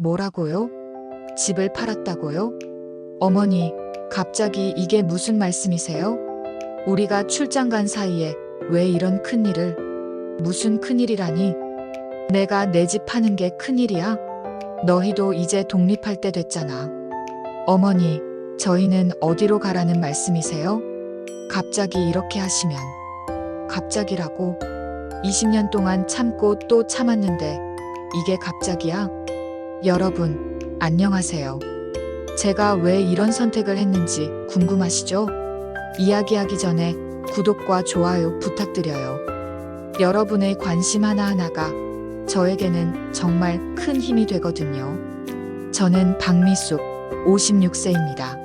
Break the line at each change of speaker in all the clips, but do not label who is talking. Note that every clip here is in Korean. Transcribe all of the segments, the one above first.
뭐라고요? 집을 팔았다고요? 어머니, 갑자기 이게 무슨 말씀이세요? 우리가 출장 간 사이에 왜 이런 큰일을? 무슨 큰일이라니? 내가 내 집 파는 게 큰일이야? 너희도 이제 독립할 때 됐잖아. 어머니, 저희는 어디로 가라는 말씀이세요? 갑자기 이렇게 하시면. 갑자기라고? 20년 동안 참고 또 참았는데 이게 갑자기야? 여러분, 안녕하세요. 제가 왜 이런 선택을 했는지 궁금하시죠? 이야기하기 전에 구독과 좋아요 부탁드려요. 여러분의 관심 하나하나가 저에게는 정말 큰 힘이 되거든요. 저는 박미숙, 56세입니다.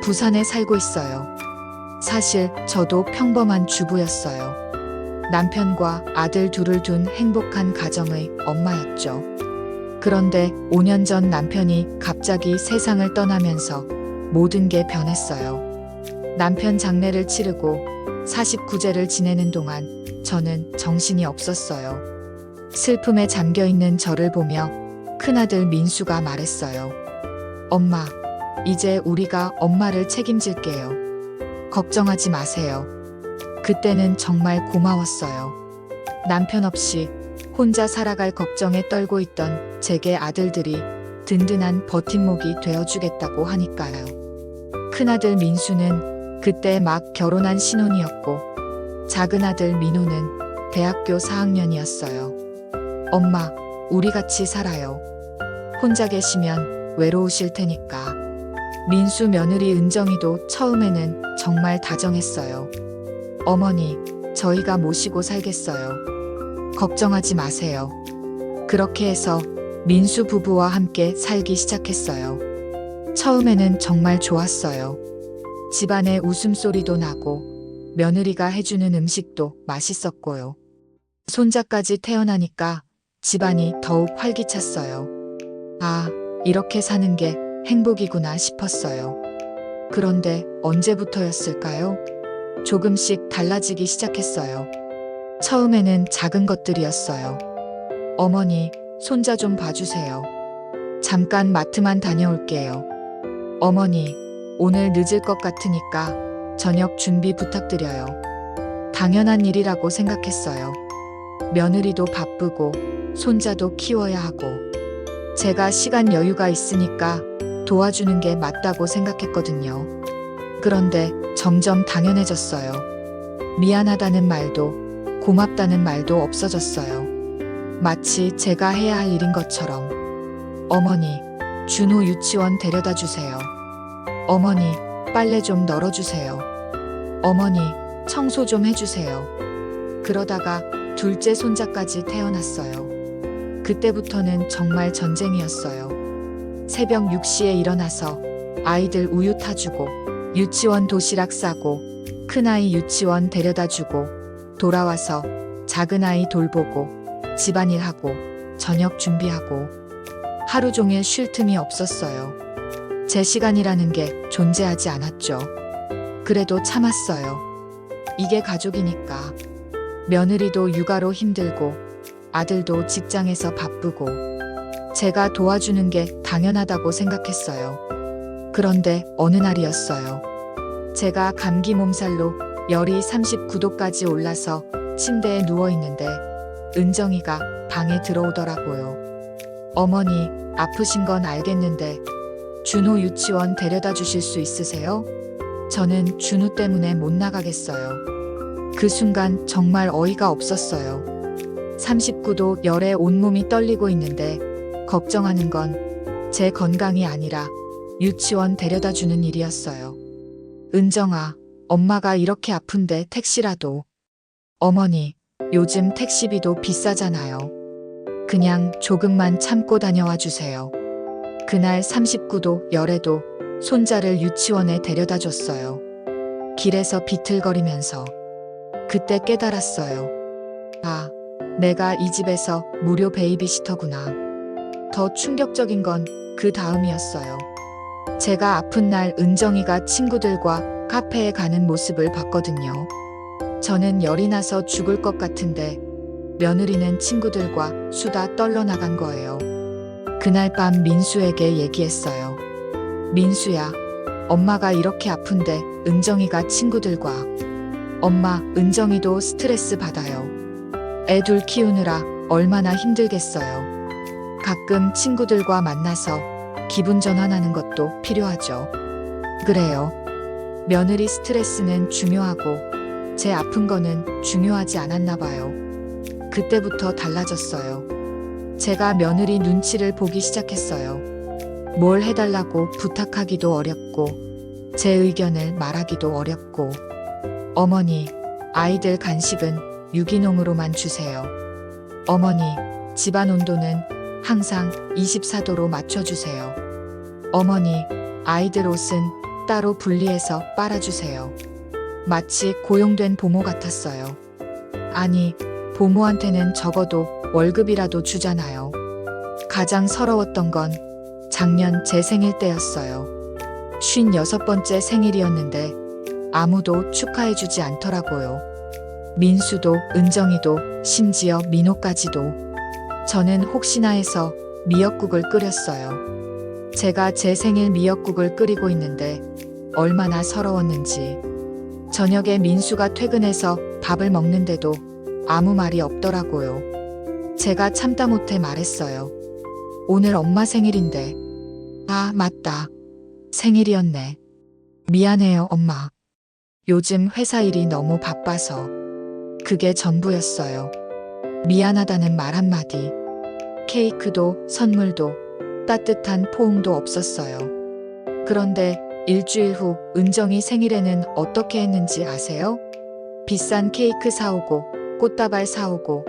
부산에 살고 있어요. 사실 저도 평범한 주부였어요. 남편과 아들 둘을 둔 행복한 가정의 엄마였죠. 그런데 5년 전 남편이 갑자기 세상을 떠나면서 모든 게 변했어요. 남편 장례를 치르고 49제를 지내는 동안 저는 정신이 없었어요. 슬픔에 잠겨있는 저를 보며 큰아들 민수가 말했어요. 엄마, 이제 우리가 엄마를 책임질게요. 걱정하지 마세요. 그때는 정말 고마웠어요. 남편 없이 혼자 살아갈 걱정에 떨고 있던 제게 아들들이 든든한 버팀목이 되어주겠다고 하니까요. 큰아들 민수는 그때 막 결혼한 신혼이었고 작은아들 민호는 대학교 4학년이었어요. 엄마, 우리 같이 살아요. 혼자 계시면 외로우실 테니까. 민수 며느리 은정이도 처음에는 정말 다정했어요. 어머니, 저희가 모시고 살겠어요. 걱정하지 마세요. 그렇게 해서 민수 부부와 함께 살기 시작했어요. 처음에는 정말 좋았어요. 집안에 웃음소리도 나고 며느리가 해주는 음식도 맛있었고요. 손자까지 태어나니까 집안이 더욱 활기찼어요. 아, 이렇게 사는 게 행복이구나 싶었어요. 그런데 언제부터였을까요? 조금씩 달라지기 시작했어요. 처음에는 작은 것들이었어요. 어머니, 손자 좀 봐주세요. 잠깐 마트만 다녀올게요. 어머니, 오늘 늦을 것 같으니까 저녁 준비 부탁드려요. 당연한 일이라고 생각했어요. 며느리도 바쁘고 손자도 키워야 하고 제가 시간 여유가 있으니까 도와주는 게 맞다고 생각했거든요. 그런데 점점 당연해졌어요. 미안하다는 말도 고맙다는 말도 없어졌어요. 마치 제가 해야 할 일인 것처럼. 어머니, 준호 유치원 데려다 주세요. 어머니, 빨래 좀 널어주세요. 어머니, 청소 좀 해주세요. 그러다가 둘째 손자까지 태어났어요. 그때부터는 정말 전쟁이었어요. 새벽 6시에 일어나서 아이들 우유 타주고 유치원 도시락 싸고 큰아이 유치원 데려다 주고 돌아와서 작은아이 돌보고 집안일하고 저녁 준비하고 하루 종일 쉴 틈이 없었어요. 제 시간이라는 게 존재하지 않았죠. 그래도 참았어요. 이게 가족이니까. 며느리도 육아로 힘들고 아들도 직장에서 바쁘고 제가 도와주는 게 당연하다고 생각했어요. 그런데 어느 날이었어요. 제가 감기 몸살로 열이 39도까지 올라서 침대에 누워있는데 은정이가 방에 들어오더라고요. 어머니, 아프신 건 알겠는데 준호 유치원 데려다 주실 수 있으세요? 저는 준호 때문에 못 나가겠어요. 그 순간 정말 어이가 없었어요. 39도 열에 온몸이 떨리고 있는데 걱정하는 건 제 건강이 아니라 유치원 데려다 주는 일이었어요. 은정아, 엄마가 이렇게 아픈데 택시라도. 어머니, 요즘 택시비도 비싸잖아요. 그냥 조금만 참고 다녀와 주세요. 그날 39도 열에도 손자를 유치원에 데려다 줬어요. 길에서 비틀거리면서. 그때 깨달았어요. 아, 내가 이 집에서 무료 베이비시터구나. 더 충격적인 건 그 다음이었어요. 제가 아픈 날 은정이가 친구들과 카페에 가는 모습을 봤거든요. 저는 열이 나서 죽을 것 같은데 며느리는 친구들과 수다 떨러 나간 거예요. 그날 밤 민수에게 얘기했어요. 민수야, 엄마가 이렇게 아픈데 은정이가 친구들과 엄마, 은정이도 스트레스 받아요. 애 둘 키우느라 얼마나 힘들겠어요. 가끔 친구들과 만나서 기분 전환하는 것도 필요하죠. 그래요. 며느리 스트레스는 중요하고 제 아픈 거는 중요하지 않았나 봐요. 그때부터 달라졌어요. 제가 며느리 눈치를 보기 시작했어요. 뭘 해달라고 부탁하기도 어렵고 제 의견을 말하기도 어렵고 어머니, 아이들 간식은 유기농으로만 주세요. 어머니, 집안 온도는 항상 24도로 맞춰주세요. 어머니, 아이들 옷은 따로 분리해서 빨아주세요. 마치 고용된 보모 같았어요. 아니, 보모한테는 적어도 월급이라도 주잖아요. 가장 서러웠던 건 작년 제 생일 때였어요. 56번째 생일이었는데 아무도 축하해주지 않더라고요. 민수도, 은정이도, 심지어 민호까지도. 저는 혹시나 해서 미역국을 끓였어요. 제가 제 생일 미역국을 끓이고 있는데 얼마나 서러웠는지. 저녁에 민수가 퇴근해서 밥을 먹는데도 아무 말이 없더라고요. 제가 참다 못해 말했어요. 오늘 엄마 생일인데. 아, 맞다. 생일이었네. 미안해요, 엄마. 요즘 회사 일이 너무 바빠서. 그게 전부였어요. 미안하다는 말 한마디. 케이크도 선물도 따뜻한 포옹도 없었어요. 그런데 일주일 후 은정이 생일에는 어떻게 했는지 아세요? 비싼 케이크 사오고 꽃다발 사오고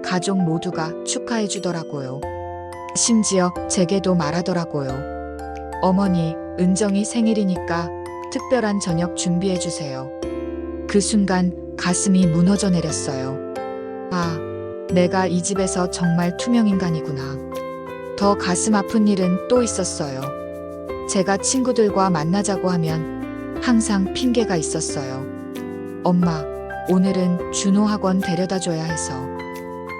가족 모두가 축하해 주더라고요. 심지어 제게도 말하더라고요. 어머니, 은정이 생일이니까 특별한 저녁 준비해 주세요. 그 순간 가슴이 무너져 내렸어요. 아, 내가 이 집에서 정말 투명인간이구나. 더 가슴 아픈 일은 또 있었어요. 제가 친구들과 만나자고 하면 항상 핑계가 있었어요. 엄마, 오늘은 준호 학원 데려다 줘야 해서.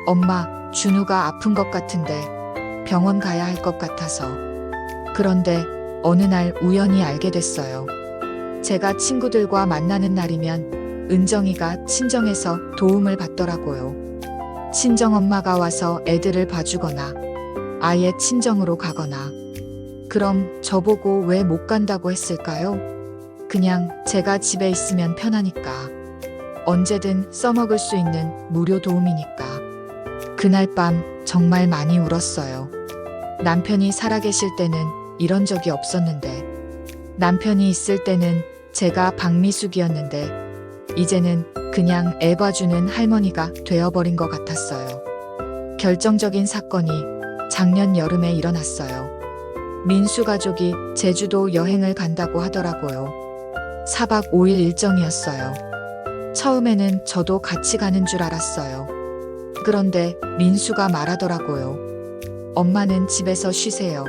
엄마, 준호가 아픈 것 같은데 병원 가야 할 것 같아서. 그런데 어느 날 우연히 알게 됐어요. 제가 친구들과 만나는 날이면 은정이가 친정에서 도움을 받더라고요. 친정엄마가 와서 애들을 봐주거나 아예 친정으로 가거나. 그럼 저보고 왜 못 간다고 했을까요? 그냥 제가 집에 있으면 편하니까. 언제든 써먹을 수 있는 무료 도움이니까. 그날 밤 정말 많이 울었어요. 남편이 살아계실 때는 이런 적이 없었는데, 남편이 있을 때는 제가 박미숙이었는데 이제는 그냥 애 봐주는 할머니가 되어버린 것 같았어요. 결정적인 사건이 작년 여름에 일어났어요. 민수 가족이 제주도 여행을 간다고 하더라고요. 4박 5일 일정이었어요. 처음에는 저도 같이 가는 줄 알았어요. 그런데 민수가 말하더라고요. 엄마는 집에서 쉬세요.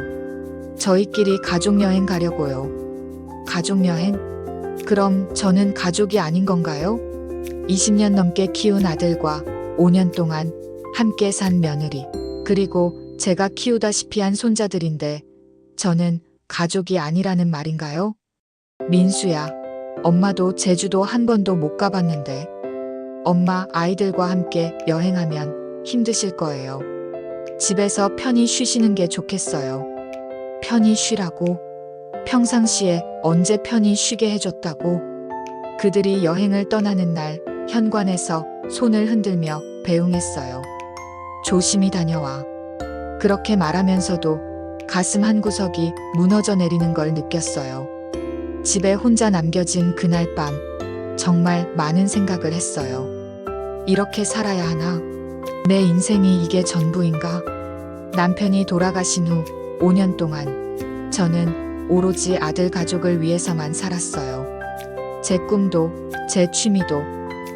저희끼리 가족여행 가려고요. 가족여행? 그럼 저는 가족이 아닌 건가요? 20년 넘게 키운 아들과 5년 동안 함께 산 며느리, 그리고 제가 키우다시피 한 손자들인데 저는 가족이 아니라는 말인가요? 민수야, 엄마도 제주도 한 번도 못 가봤는데 엄마 아이들과 함께 여행하면 힘드실 거예요. 집에서 편히 쉬시는 게 좋겠어요. 편히 쉬라고? 평상시에 언제 편히 쉬게 해줬다고? 그들이 여행을 떠나는 날 현관에서 손을 흔들며 배웅했어요. 조심히 다녀와. 그렇게 말하면서도 가슴 한구석이 무너져 내리는 걸 느꼈어요. 집에 혼자 남겨진 그날 밤 정말 많은 생각을 했어요. 이렇게 살아야 하나? 내 인생이 이게 전부인가? 남편이 돌아가신 후 5년 동안 저는 오로지 아들 가족을 위해서만 살았어요. 제 꿈도, 제 취미도,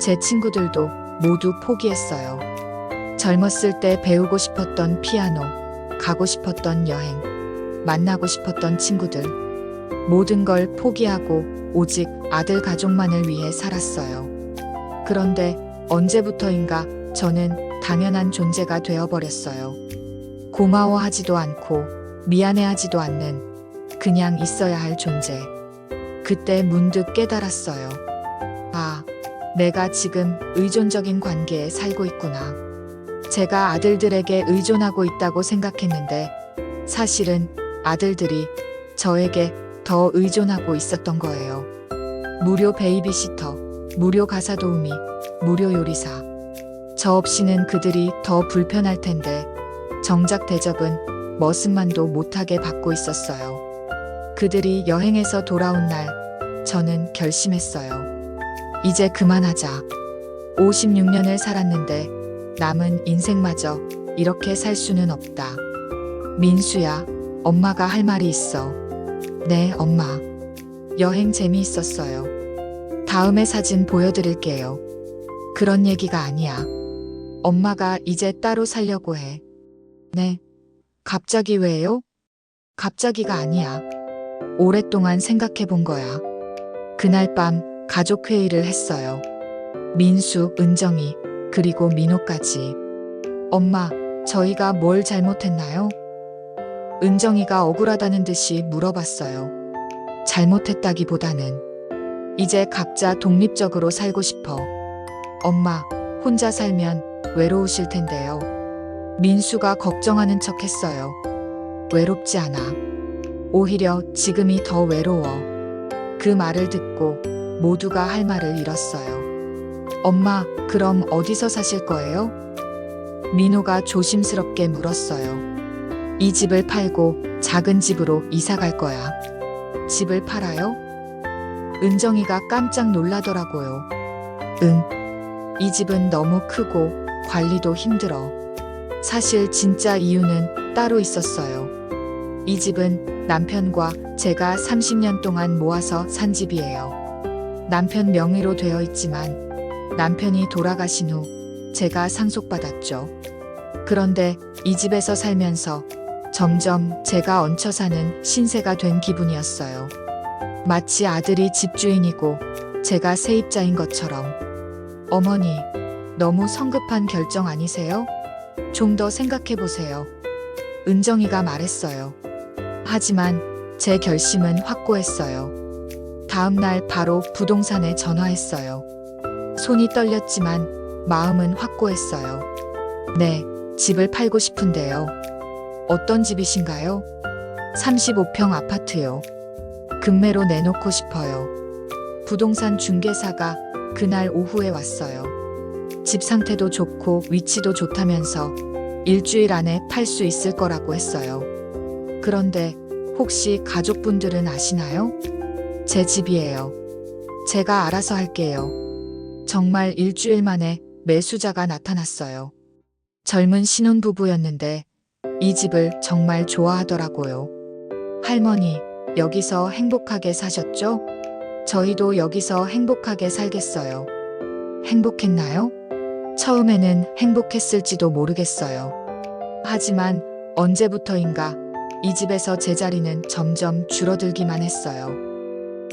제 친구들도 모두 포기했어요. 젊었을 때 배우고 싶었던 피아노, 가고 싶었던 여행, 만나고 싶었던 친구들, 모든 걸 포기하고 오직 아들 가족만을 위해 살았어요. 그런데 언제부터인가 저는 당연한 존재가 되어버렸어요. 고마워하지도 않고 미안해하지도 않는 그냥 있어야 할 존재. 그때 문득 깨달았어요. 아, 내가 지금 의존적인 관계에 살고 있구나. 제가 아들들에게 의존하고 있다고 생각했는데 사실은 아들들이 저에게 더 의존하고 있었던 거예요. 무료 베이비시터, 무료 가사 도우미, 무료 요리사. 저 없이는 그들이 더 불편할 텐데 정작 대접은 머슴만도 못하게 받고 있었어요. 그들이 여행에서 돌아온 날 저는 결심했어요. 이제 그만하자. 56년을 살았는데 남은 인생마저 이렇게 살 수는 없다. 민수야, 엄마가 할 말이 있어. 네, 엄마. 여행 재미있었어요. 다음에 사진 보여드릴게요. 그런 얘기가 아니야. 엄마가 이제 따로 살려고 해. 네. 갑자기 왜요? 갑자기가 아니야. 오랫동안 생각해 본 거야. 그날 밤 가족회의를 했어요. 민수, 은정이, 그리고 민호까지. 엄마, 저희가 뭘 잘못했나요? 은정이가 억울하다는 듯이 물어봤어요. 잘못했다기보다는 이제 각자 독립적으로 살고 싶어. 엄마, 혼자 살면 외로우실 텐데요. 민수가 걱정하는 척 했어요. 외롭지 않아. 오히려 지금이 더 외로워. 그 말을 듣고 모두가 할 말을 잃었어요. 엄마, 그럼 어디서 사실 거예요? 민호가 조심스럽게 물었어요. 이 집을 팔고 작은 집으로 이사 갈 거야. 집을 팔아요? 은정이가 깜짝 놀라더라고요. 응. 이 집은 너무 크고 관리도 힘들어. 사실 진짜 이유는 따로 있었어요. 이 집은 남편과 제가 30년 동안 모아서 산 집이에요. 남편 명의로 되어 있지만 남편이 돌아가신 후 제가 상속받았죠. 그런데 이 집에서 살면서 점점 제가 얹혀 사는 신세가 된 기분이었어요. 마치 아들이 집주인이고 제가 세입자인 것처럼. 어머니, 너무 성급한 결정 아니세요? 좀 더 생각해 보세요. 은정이가 말했어요. 하지만 제 결심은 확고했어요. 다음 날 바로 부동산에 전화했어요. 손이 떨렸지만 마음은 확고했어요. 네, 집을 팔고 싶은데요. 어떤 집이신가요? 35평 아파트요. 금매로 내놓고 싶어요. 부동산 중개사가 그날 오후에 왔어요. 집 상태도 좋고 위치도 좋다면서 일주일 안에 팔 수 있을 거라고 했어요. 그런데 혹시 가족분들은 아시나요? 제 집이에요. 제가 알아서 할게요. 정말 일주일 만에 매수자가 나타났어요. 젊은 신혼부부였는데 이 집을 정말 좋아하더라고요. 할머니, 여기서 행복하게 사셨죠? 저희도 여기서 행복하게 살겠어요. 행복했나요? 처음에는 행복했을지도 모르겠어요. 하지만 언제부터인가 이 집에서 제 자리는 점점 줄어들기만 했어요.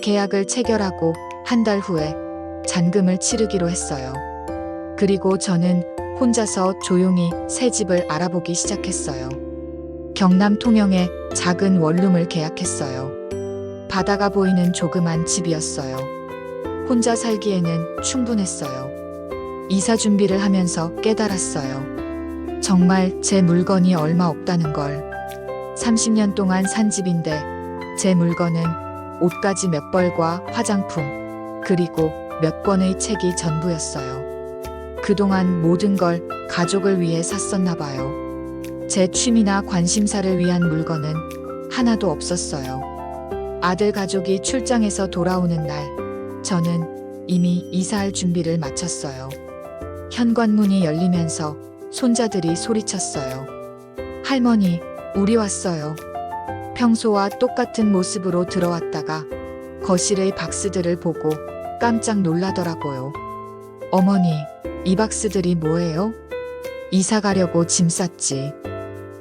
계약을 체결하고 한 달 후에 잔금을 치르기로 했어요. 그리고 저는 혼자서 조용히 새 집을 알아보기 시작했어요. 경남 통영에 작은 원룸을 계약했어요. 바다가 보이는 조그만 집이었어요. 혼자 살기에는 충분했어요. 이사 준비를 하면서 깨달았어요. 정말 제 물건이 얼마 없다는 걸. 30년 동안 산 집인데 제 물건은 옷가지 몇 벌과 화장품, 그리고 몇 권의 책이 전부였어요. 그동안 모든 걸 가족을 위해 샀었나 봐요. 제 취미나 관심사를 위한 물건은 하나도 없었어요. 아들 가족이 출장에서 돌아오는 날, 저는 이미 이사할 준비를 마쳤어요. 현관문이 열리면서 손자들이 소리쳤어요. 할머니, 우리 왔어요. 평소와 똑같은 모습으로 들어왔다가 거실의 박스들을 보고 깜짝 놀라더라고요. 어머니, 이 박스들이 뭐예요? 이사 가려고 짐 쌌지.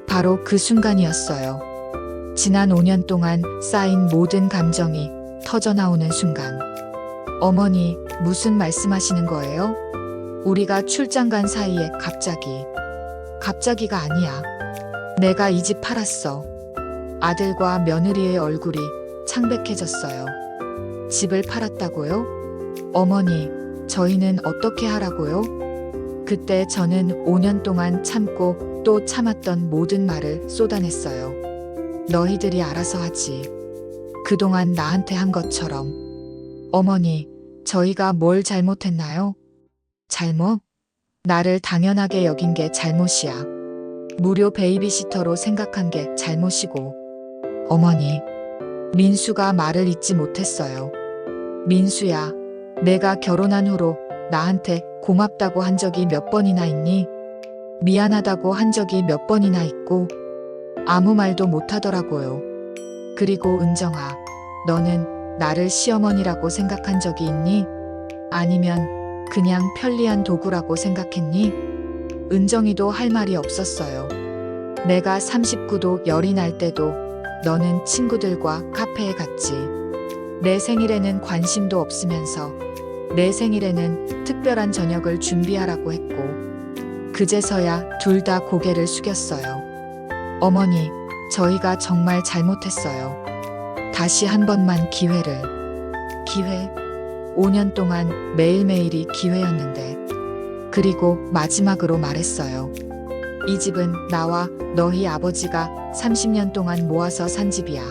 바로 그 순간이었어요. 지난 5년 동안 쌓인 모든 감정이 터져나오는 순간. 어머니, 무슨 말씀하시는 거예요? 우리가 출장 간 사이에 갑자기. 갑자기가 아니야. 내가 이 집 팔았어. 아들과 며느리의 얼굴이 창백해졌어요. 집을 팔았다고요? 어머니, 저희는 어떻게 하라고요? 그때 저는 5년 동안 참고 또 참았던 모든 말을 쏟아냈어요. 너희들이 알아서 하지. 그동안 나한테 한 것처럼. 어머니, 저희가 뭘 잘못했나요? 잘못? 나를 당연하게 여긴 게 잘못이야. 무료 베이비시터로 생각한 게 잘못이고. 어머니, 민수가 말을 잊지 못했어요. 민수야, 내가 결혼한 후로 나한테 고맙다고 한 적이 몇 번이나 있니? 미안하다고 한 적이 몇 번이나 있고 아무 말도 못 하더라고요. 그리고 은정아, 너는 나를 시어머니라고 생각한 적이 있니? 아니면 그냥 편리한 도구라고 생각했니? 은정이도 할 말이 없었어요. 내가 39도 열이 날 때도 너는 친구들과 카페에 갔지. 내 생일에는 관심도 없으면서 내 생일에는 특별한 저녁을 준비하라고 했고 그제서야 둘 다 고개를 숙였어요. 어머니, 저희가 정말 잘못했어요. 다시 한 번만 기회를. 기회? 5년 동안 매일매일이 기회였는데. 그리고 마지막으로 말했어요. 이 집은 나와 너희 아버지가 30년 동안 모아서 산 집이야.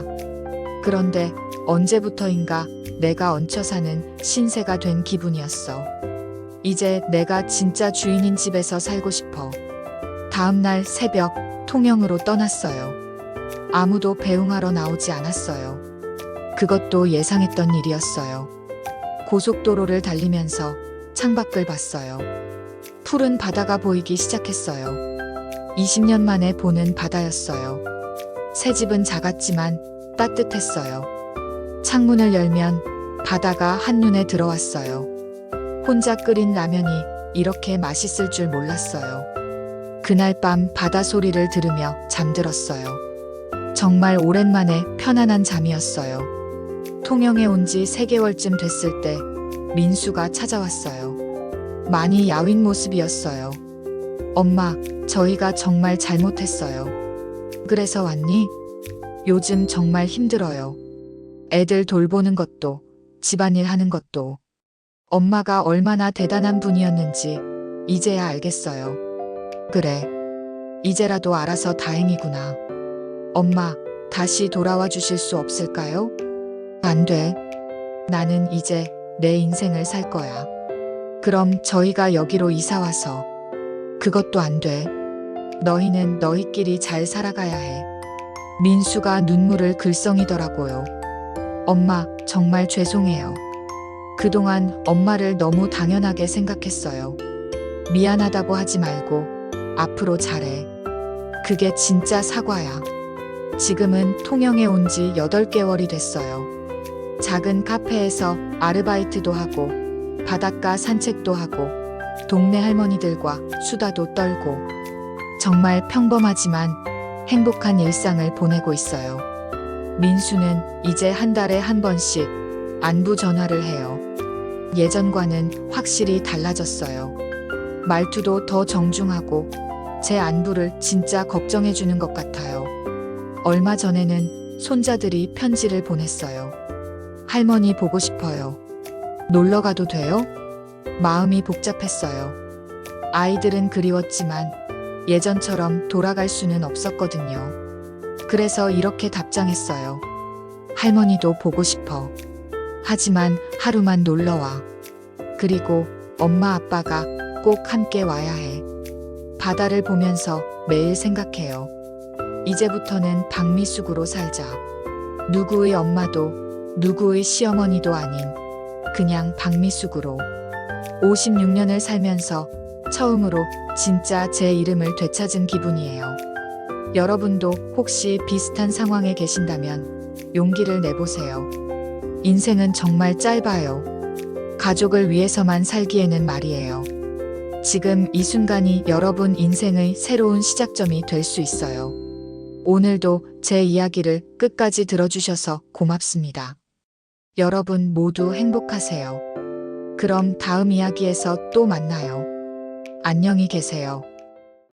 그런데 언제부터인가 내가 얹혀 사는 신세가 된 기분이었어. 이제 내가 진짜 주인인 집에서 살고 싶어. 다음 날 새벽 통영으로 떠났어요. 아무도 배웅하러 나오지 않았어요. 그것도 예상했던 일이었어요. 고속도로를 달리면서 창밖을 봤어요. 푸른 바다가 보이기 시작했어요. 20년 만에 보는 바다였어요. 새 집은 작았지만 따뜻했어요. 창문을 열면 바다가 한눈에 들어왔어요. 혼자 끓인 라면이 이렇게 맛있을 줄 몰랐어요. 그날 밤 바다 소리를 들으며 잠들었어요. 정말 오랜만에 편안한 잠이었어요. 통영에 온 지 3개월쯤 됐을 때 민수가 찾아왔어요. 많이 야윈 모습이었어요. 엄마, 저희가 정말 잘못했어요. 그래서 왔니? 요즘 정말 힘들어요. 애들 돌보는 것도, 집안일 하는 것도. 엄마가 얼마나 대단한 분이었는지 이제야 알겠어요. 그래. 이제라도 알아서 다행이구나. 엄마, 다시 돌아와 주실 수 없을까요? 안 돼. 나는 이제 내 인생을 살 거야. 그럼 저희가 여기로 이사와서. 그것도 안 돼. 너희는 너희끼리 잘 살아가야 해. 민수가 눈물을 글썽이더라고요. 엄마, 정말 죄송해요. 그동안 엄마를 너무 당연하게 생각했어요. 미안하다고 하지 말고 앞으로 잘해. 그게 진짜 사과야. 지금은 통영에 온 지 8개월이 됐어요. 작은 카페에서 아르바이트도 하고 바닷가 산책도 하고 동네 할머니들과 수다도 떨고 정말 평범하지만 행복한 일상을 보내고 있어요. 민수는 이제 한 달에 한 번씩 안부 전화를 해요. 예전과는 확실히 달라졌어요. 말투도 더 정중하고 제 안부를 진짜 걱정해주는 것 같아요. 얼마 전에는 손자들이 편지를 보냈어요. 할머니 보고 싶어요. 놀러 가도 돼요? 마음이 복잡했어요. 아이들은 그리웠지만 예전처럼 돌아갈 수는 없었거든요. 그래서 이렇게 답장했어요. 할머니도 보고 싶어. 하지만 하루만 놀러 와. 그리고 엄마 아빠가 꼭 함께 와야 해. 바다를 보면서 매일 생각해요. 이제부터는 박미숙으로 살자. 누구의 엄마도 누구의 시어머니도 아닌 그냥 박미숙으로. 56년을 살면서 처음으로 진짜 제 이름을 되찾은 기분이에요. 여러분도 혹시 비슷한 상황에 계신다면 용기를 내보세요. 인생은 정말 짧아요. 가족을 위해서만 살기에는 말이에요. 지금 이 순간이 여러분 인생의 새로운 시작점이 될 수 있어요. 오늘도 제 이야기를 끝까지 들어주셔서 고맙습니다. 여러분 모두 행복하세요. 그럼 다음 이야기에서 또 만나요. 안녕히 계세요.